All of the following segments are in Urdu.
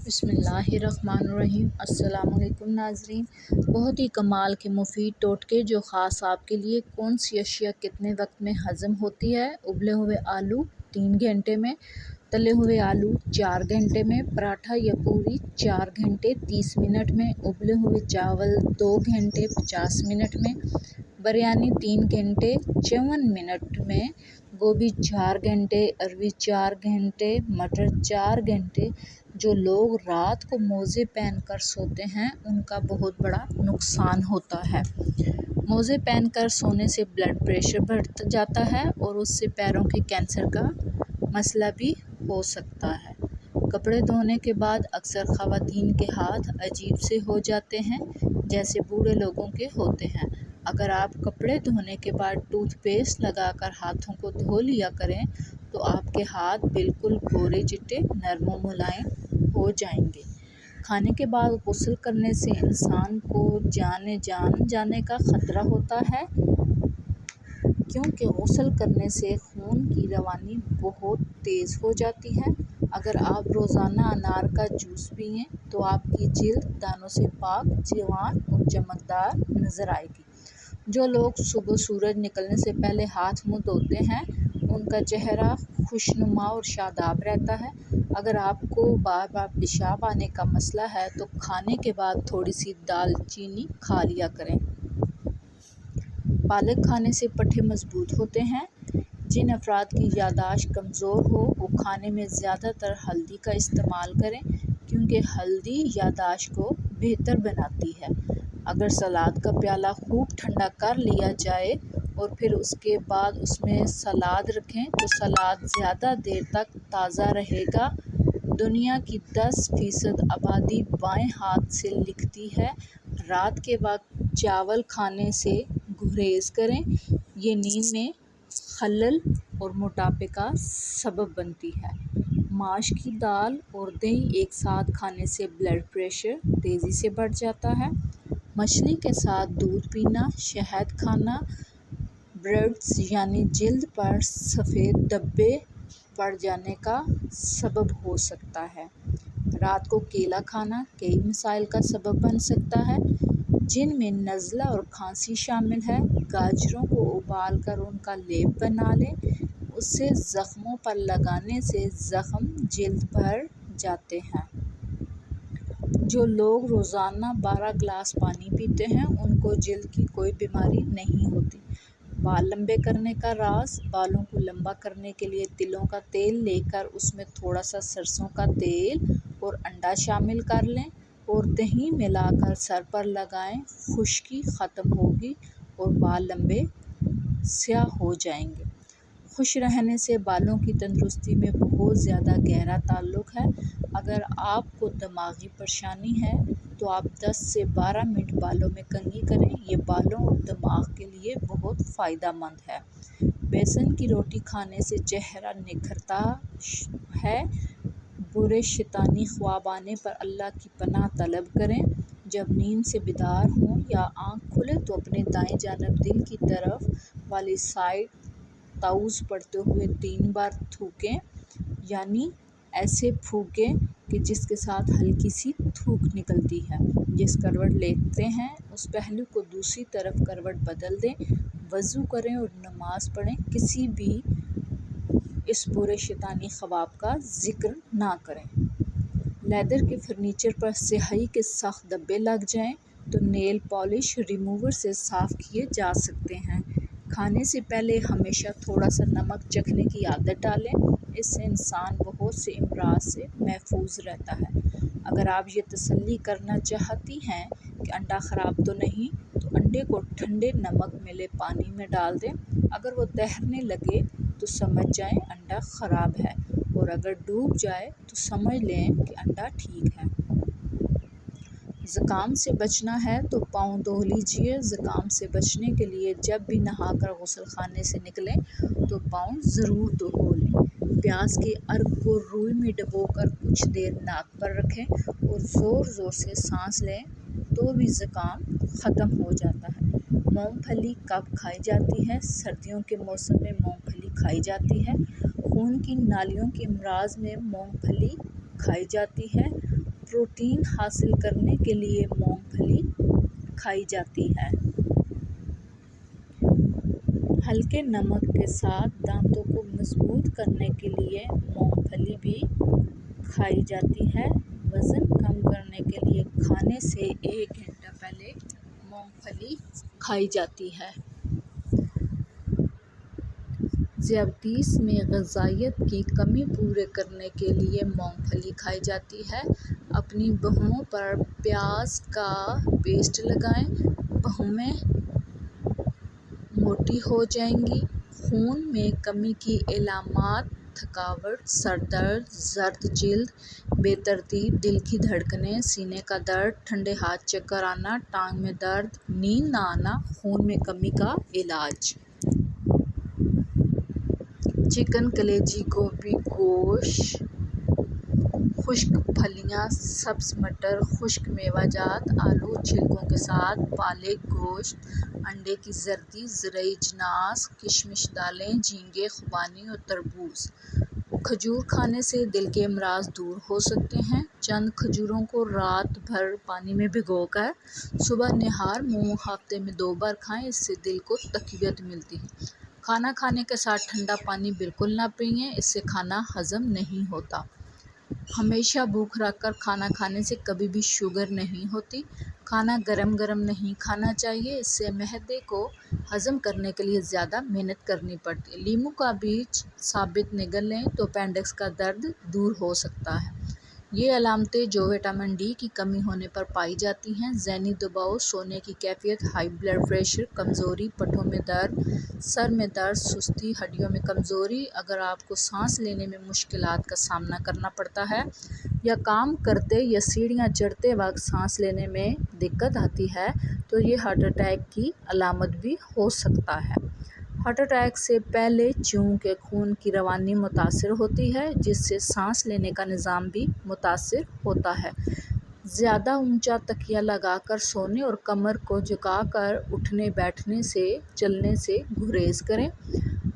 بسم اللہ الرحمن الرحیم۔ السلام علیکم ناظرین۔ بہت ہی کمال کے مفید ٹوٹکے جو خاص آپ کے لیے۔ کون سی اشیاء کتنے وقت میں ہضم ہوتی ہے؟ ابلے ہوئے آلو 3 گھنٹے میں، تلے ہوئے آلو 4 گھنٹے میں، پراٹھا یا پوری 4 گھنٹے 30 منٹ میں، ابلے ہوئے چاول 2 گھنٹے 50 منٹ میں، بریانی 3 گھنٹے 54 منٹ میں، گوبھی 4 گھنٹے، اروی 4 گھنٹے، مٹر 4 گھنٹے۔ جو لوگ رات کو موزے پہن کر سوتے ہیں ان کا بہت بڑا نقصان ہوتا ہے۔ موزے پہن کر سونے سے بلڈ پریشر بڑھ جاتا ہے اور اس سے پیروں کے کینسر کا مسئلہ بھی ہو سکتا ہے۔ کپڑے دھونے کے بعد اکثر خواتین کے ہاتھ عجیب سے ہو جاتے ہیں جیسے بوڑھے لوگوں کے ہوتے ہیں۔ اگر آپ کپڑے دھونے کے بعد ٹوتھ پیسٹ لگا کر ہاتھوں کو دھو لیا کریں تو آپ کے ہاتھ بالکل گورے چٹے نرم و ملائم ہو جائیں گے۔ کھانے کے بعد غسل کرنے سے انسان کو جان جانے کا خطرہ ہوتا ہے کیونکہ غسل کرنے سے خون کی روانی بہت تیز ہو جاتی ہے۔ اگر آپ روزانہ انار کا جوس پئیں تو آپ کی جلد دانوں سے پاک، جوان اور چمکدار نظر آئے گی۔ جو لوگ صبح سورج نکلنے سے پہلے ہاتھ منہ دھوتے ہیں ان کا چہرہ خوشنما اور شاداب رہتا ہے۔ اگر آپ کو بار بار پیشاب آنے کا مسئلہ ہے تو کھانے کے بعد تھوڑی سی دال چینی کھا لیا کریں۔ پالک کھانے سے پٹھے مضبوط ہوتے ہیں۔ جن افراد کی یادداشت کمزور ہو وہ کھانے میں زیادہ تر ہلدی کا استعمال کریں کیونکہ ہلدی یادداشت کو بہتر بناتی ہے۔ اگر سلاد کا پیالہ خوب ٹھنڈا کر لیا جائے اور پھر اس کے بعد اس میں سلاد رکھیں تو سلاد زیادہ دیر تک تازہ رہے گا۔ دنیا کی 10% آبادی بائیں ہاتھ سے لکھتی ہے۔ رات کے وقت چاول کھانے سے گریز کریں۔ یہ نیند میں خلل اور موٹاپے کا سبب بنتی ہے۔ ماش کی دال اور دہی ایک ساتھ کھانے سے بلڈ پریشر تیزی سے بڑھ جاتا ہے۔ مچھلی کے ساتھ دودھ پینا، شہد کھانا برڈز یعنی جلد پر سفید دھبے پڑ جانے کا سبب ہو سکتا ہے۔ رات کو کیلا کھانا کئی مسائل کا سبب بن سکتا ہے جن میں نزلہ اور کھانسی شامل ہے۔ گاجروں کو ابال کر ان کا لیپ بنا لیں۔ اسے زخموں پر لگانے سے زخم جلد بھر جاتے ہیں۔ جو لوگ روزانہ 12 گلاس پانی پیتے ہیں ان کو جلد کی کوئی بیماری نہیں ہوتی۔ بال لمبے کرنے کا راز: بالوں کو لمبا کرنے کے لیے تلوں کا تیل لے کر اس میں تھوڑا سا سرسوں کا تیل اور انڈا شامل کر لیں اور دہی ملا کر سر پر لگائیں۔ خشکی ختم ہوگی اور بال لمبے سیاہ ہو جائیں گے۔ خوش رہنے سے بالوں کی تندرستی میں بہت زیادہ گہرا تعلق ہے۔ اگر آپ کو دماغی پریشانی ہے تو آپ 10 سے 12 منٹ بالوں میں کنگھی کریں۔ یہ بالوں اور دماغ کے لیے بہت فائدہ مند ہے۔ بیسن کی روٹی کھانے سے چہرہ نکھرتا ہے۔ برے شیطانی خواب آنے پر اللہ کی پناہ طلب کریں۔ جب نیند سے بیدار ہوں یا آنکھ کھلے تو اپنے دائیں جانب دل کی طرف والی سائیڈ تعوذ پڑھتے ہوئے 3 بار تھوکیں، یعنی ایسے پھونکیں کہ جس کے ساتھ ہلکی سی تھوک نکلتی ہے۔ جس کروٹ لیٹتے ہیں اس پہلو کو دوسری طرف کروٹ بدل دیں۔ وضو کریں اور نماز پڑھیں۔ کسی بھی اس برے شیطانی خواب کا ذکر نہ کریں۔ لیدر کے فرنیچر پر سیاہی کے سخت دھبے لگ جائیں تو نیل پالش ریموور سے صاف کیے جا سکتے ہیں۔ کھانے سے پہلے ہمیشہ تھوڑا سا نمک چکھنے کی عادت ڈالیں۔ اس سے انسان بہت سے امراض سے محفوظ رہتا ہے۔ اگر آپ یہ تسلی کرنا چاہتی ہیں کہ انڈا خراب تو نہیں تو انڈے کو ٹھنڈے نمک ملے پانی میں ڈال دیں۔ اگر وہ تیرنے لگے تو سمجھ جائیں انڈا خراب ہے اور اگر ڈوب جائے تو سمجھ لیں کہ انڈا ٹھیک ہے۔ زکام سے بچنا ہے تو پاؤں دھو لیجیے۔ زکام سے بچنے کے لیے جب بھی نہا کر غسل خانے سے نکلیں تو پاؤں ضرور دھو لیں۔ پیاز کے عرق کو روئی میں ڈبو کر کچھ دیر ناک پر رکھیں اور زور زور سے سانس لیں تو بھی زکام ختم ہو جاتا ہے۔ مونگ پھلی کب کھائی جاتی ہے؟ سردیوں کے موسم میں مونگ پھلی کھائی جاتی ہے۔ خون کی نالیوں کے امراض میں مونگ پھلی کھائی جاتی ہے پروٹین حاصل کرنے کے لیے مونگ پھلی کھائی جاتی ہے۔ ہلکے نمک کے ساتھ دانتوں کو مضبوط کرنے کے لیے مونگ پھلی بھی کھائی جاتی ہے۔ وزن کم کرنے کے لیے کھانے سے 1 گھنٹہ پہلے مونگ پھلی کھائی جاتی ہے۔ ذیابیطس میں غذائیت کی کمی پورے کرنے کے لیے مونگ پھلی کھائی جاتی ہے۔ اپنی بہوؤں پر پیاز کا پیسٹ لگائیں، بہویں موٹی ہو جائیں گی۔ خون میں کمی کی علامات: تھکاوٹ، سر درد، زرد جلد، بے ترتیب دل کی دھڑکنیں، سینے کا درد، ٹھنڈے ہاتھ، چکر آنا، ٹانگ میں درد، نیند نہ آنا۔ خون میں کمی کا علاج: چکن، کلیجی، گوبھی، گوشت، خشک پھلیاں، سبز مٹر، خشک میوہ جات، آلو چھلکوں کے ساتھ، پالک، گوشت، انڈے کی زردی، زرعی اجناس، کشمش دالیں، جھینگے، خوبانی اور تربوز۔ کھجور کھانے سے دل کے امراض دور ہو سکتے ہیں۔ چند کھجوروں کو رات بھر پانی میں بھگو کر صبح نہار منہ ہفتے میں 2 بار کھائیں، اس سے دل کو تقویت ملتی ہے۔ کھانا کھانے کے ساتھ ٹھنڈا پانی بالکل نہ پئیں، اس سے کھانا ہضم نہیں ہوتا۔ ہمیشہ بھوک رکھ کر کھانا کھانے سے کبھی بھی شوگر نہیں ہوتی۔ کھانا گرم گرم نہیں کھانا چاہیے، اس سے معدے کو ہضم کرنے کے لیے زیادہ محنت کرنی پڑتی ہے۔ لیموں کا بیج ثابت نگل لیں تو اپینڈکس کا درد دور ہو سکتا ہے۔ یہ علامتیں جو وٹامن ڈی کی کمی ہونے پر پائی جاتی ہیں: ذہنی دباؤ، سونے کی کیفیت، ہائی بلڈ پریشر، کمزوری، پٹھوں میں درد، سر میں درد، سستی، ہڈیوں میں کمزوری۔ اگر آپ کو سانس لینے میں مشکلات کا سامنا کرنا پڑتا ہے یا کام کرتے یا سیڑھیاں چڑھتے وقت سانس لینے میں دقت آتی ہے تو یہ ہارٹ اٹیک کی علامت بھی ہو سکتا ہے۔ ہارٹ اٹیک سے پہلے چونکہ خون کی روانی متاثر ہوتی ہے، جس سے سانس لینے کا نظام بھی متاثر ہوتا ہے۔ زیادہ اونچا تکیہ لگا کر سونے اور کمر کو جھکا کر اٹھنے بیٹھنے سے چلنے سے گریز کریں۔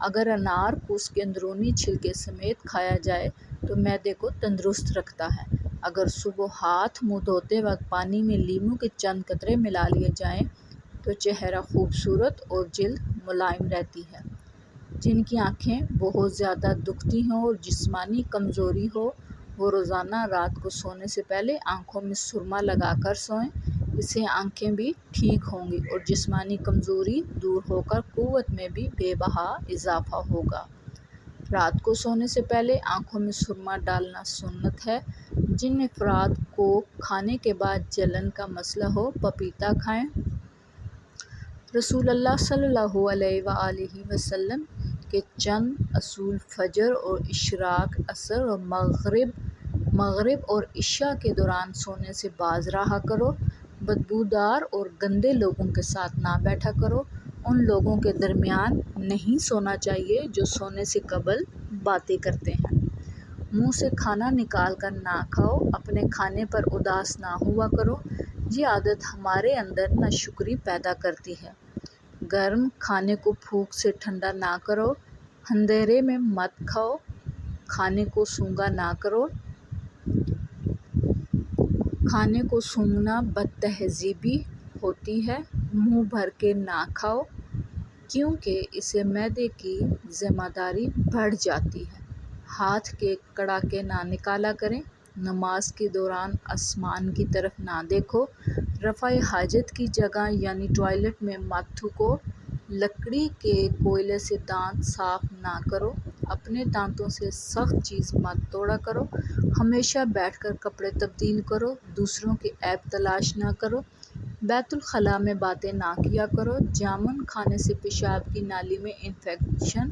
اگر انار کو اس کے اندرونی چھلکے سمیت کھایا جائے تو معدے کو تندرست رکھتا ہے۔ اگر صبح ہاتھ منہ دھوتے وقت پانی میں لیموں کے چند قطرے ملا لیے جائیں تو چہرہ خوبصورت اور جلد ملائم رہتی ہے۔ جن کی آنکھیں بہت زیادہ دکھتی ہوں اور جسمانی کمزوری ہو، وہ روزانہ رات کو سونے سے پہلے آنکھوں میں سرما لگا کر سوئیں، اس سے آنکھیں بھی ٹھیک ہوں گی اور جسمانی کمزوری دور ہو کر قوت میں بھی بے بہا اضافہ ہوگا۔ رات کو سونے سے پہلے آنکھوں میں سرما ڈالنا سنت ہے۔ جن افراد کو کھانے کے بعد جلن کا مسئلہ ہو، پپیتا کھائیں۔ رسول اللہ صلی اللہ علیہ وآلہ وسلم کے چند اصول: فجر اور اشراق، عصر اور مغرب اور عشاء کے دوران سونے سے باز رہا کرو۔ بدبودار اور گندے لوگوں کے ساتھ نہ بیٹھا کرو۔ ان لوگوں کے درمیان نہیں سونا چاہیے جو سونے سے قبل باتیں کرتے ہیں۔ منہ سے کھانا نکال کر نہ کھاؤ۔ اپنے کھانے پر اداس نہ ہوا کرو، یہ عادت ہمارے اندر ناشکری پیدا کرتی ہے۔ گرم کھانے کو پھونک سے ٹھنڈا نہ کرو۔ اندھیرے میں مت کھاؤ۔ کھانے کو سونگھا نہ کرو۔ کھانے کو سونگھنا بد تہذیبی ہوتی ہے۔ منہ بھر کے نہ کھاؤ کیونکہ اس سے معدے کی ذمہ داری بڑھ جاتی ہے۔ ہاتھ کے کڑاکے نہ نکالا کریں۔ نماز کے دوران آسمان کی طرف نہ دیکھو۔ رفع حاجت کی جگہ یعنی ٹوائلٹ میں مت تھوکو۔ لکڑی کے کوئلے سے دانت صاف نہ کرو۔ اپنے دانتوں سے سخت چیز مت توڑا کرو۔ ہمیشہ بیٹھ کر کپڑے تبدیل کرو۔ دوسروں کے عیب تلاش نہ کرو۔ بیت الخلاء میں باتیں نہ کیا کرو۔ جامن کھانے سے پیشاب کی نالی میں انفیکشن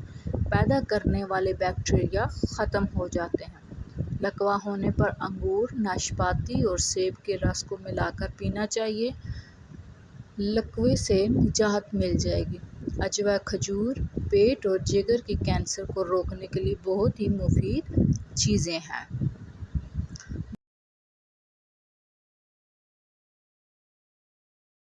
پیدا کرنے والے بیکٹیریا ختم ہو جاتے ہیں۔ لکوہ ہونے پر انگور، ناشپاتی اور سیب کے رس کو ملا کر پینا چاہیے، لکوے سے نجات مل جائے گی۔ عجوہ کھجور پیٹ اور جگر کے کینسر کو روکنے کے لیے بہت ہی مفید چیزیں ہیں۔